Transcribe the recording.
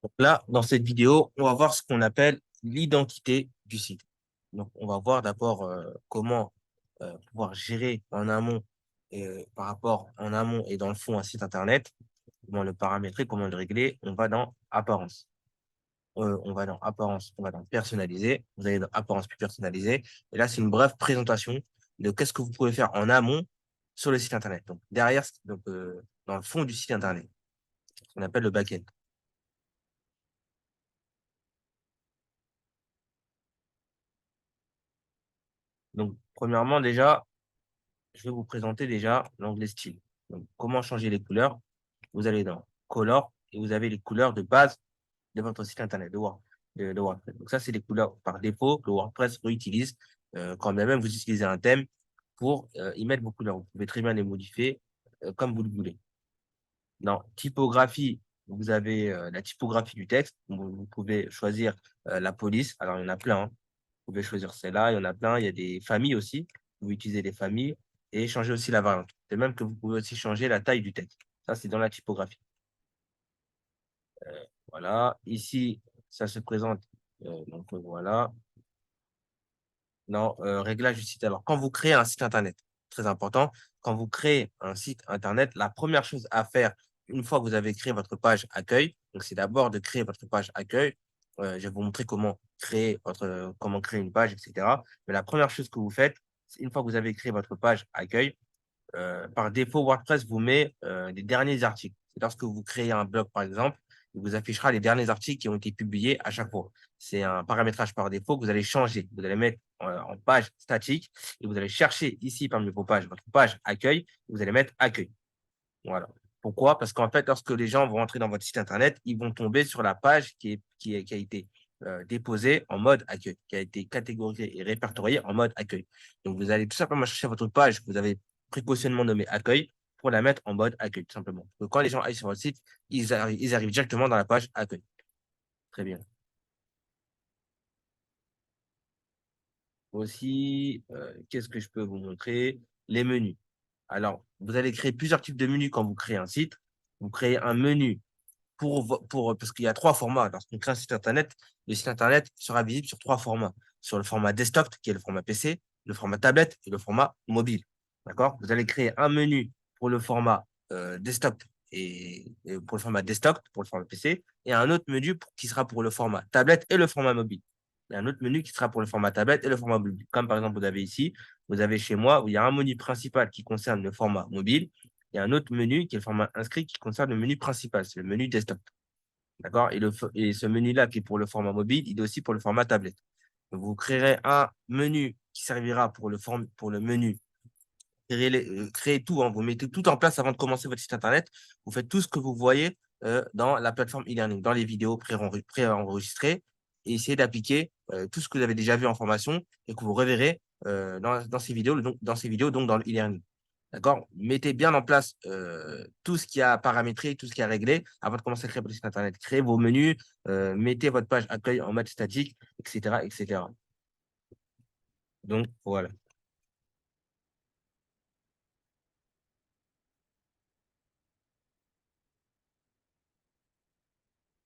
Donc là, dans cette vidéo, on va voir ce qu'on appelle l'identité du site. Donc, on va voir d'abord comment pouvoir gérer en amont, par rapport en amont et dans le fond un site Internet, comment le paramétrer, comment le régler. On va dans Apparence. On va dans Apparence, on va dans Personnaliser. Vous allez dans Apparence puis Personnaliser. Et là, c'est une brève présentation de qu'est-ce que vous pouvez faire en amont sur le site Internet. Donc, derrière, dans le fond du site Internet, ce qu'on appelle le back-end. Donc, premièrement, déjà, je vais vous présenter déjà l'onglet style. Donc, comment changer les couleurs? Vous allez dans Color et vous avez les couleurs de base de votre site internet, de WordPress. Donc, ça, c'est les couleurs par défaut que WordPress réutilise quand bien même vous utilisez un thème pour y mettre vos couleurs. Vous pouvez très bien les modifier comme vous le voulez. Dans typographie, vous avez la typographie du texte. Vous pouvez choisir la police. Alors, il y en a plein, hein. Vous pouvez choisir celle-là, il y en a plein. Il y a des familles aussi. Vous pouvez utiliser les familles et changer aussi la variante. De même que vous pouvez aussi changer la taille du texte. Ça, c'est dans la typographie. Voilà. Ici, ça se présente. Voilà. Dans réglage du site. Alors, quand vous créez un site Internet, très important, quand vous créez un site Internet, la première chose à faire, une fois que vous avez créé votre page accueil, donc c'est d'abord de créer votre page accueil. Je vais vous montrer comment créer une page, etc. Mais la première chose que vous faites, c'est une fois que vous avez créé votre page accueil, par défaut, WordPress vous met les derniers articles. C'est lorsque vous créez un blog, par exemple, il vous affichera les derniers articles qui ont été publiés à chaque fois. C'est un paramétrage par défaut que vous allez changer. Vous allez mettre en page statique et vous allez chercher ici parmi vos pages, votre page accueil, vous allez mettre accueil. Voilà. Pourquoi? Parce qu'en fait, lorsque les gens vont entrer dans votre site Internet, ils vont tomber sur la page qui a été déposée en mode accueil, qui a été catégorisée et répertoriée en mode accueil. Donc, vous allez tout simplement chercher votre page que vous avez précautionnement nommée accueil pour la mettre en mode accueil, tout simplement. Donc, quand les gens aillent sur votre site, ils arrivent directement dans la page accueil. Très bien. Aussi, qu'est-ce que je peux vous montrer? Les menus. Alors, vous allez créer plusieurs types de menus quand vous créez un site. Vous créez un menu parce qu'il y a trois formats. Lorsqu'on crée un site Internet, le site Internet sera visible sur trois formats. Sur le format desktop, qui est le format PC, le format tablette et le format mobile. D'accord? Vous allez créer un menu pour le format desktop et pour le format desktop, pour le format PC, et un autre menu qui sera pour le format tablette et le format mobile. Et un autre menu qui sera pour le format tablette et le format mobile. Comme par exemple, vous avez ici, vous avez chez moi, où il y a un menu principal qui concerne le format mobile et un autre menu qui est le format inscrit qui concerne le menu principal, c'est le menu desktop. D'accord? Et ce menu-là qui est pour le format mobile, il est aussi pour le format tablette. Donc, vous créerez un menu qui servira pour le menu. Créez tout, hein, vous mettez tout en place avant de commencer votre site Internet. Vous faites tout ce que vous voyez dans la plateforme e-learning, dans les vidéos préenregistrées, et essayez d'appliquer tout ce que vous avez déjà vu en formation et que vous reverrez dans ces vidéos, donc dans le e-learning. D'accord? Mettez bien en place tout ce qui a paramétré, tout ce qui a réglé avant de commencer à créer votre site Internet. Créez vos menus, mettez votre page accueil en mode statique, etc., etc. Donc, voilà.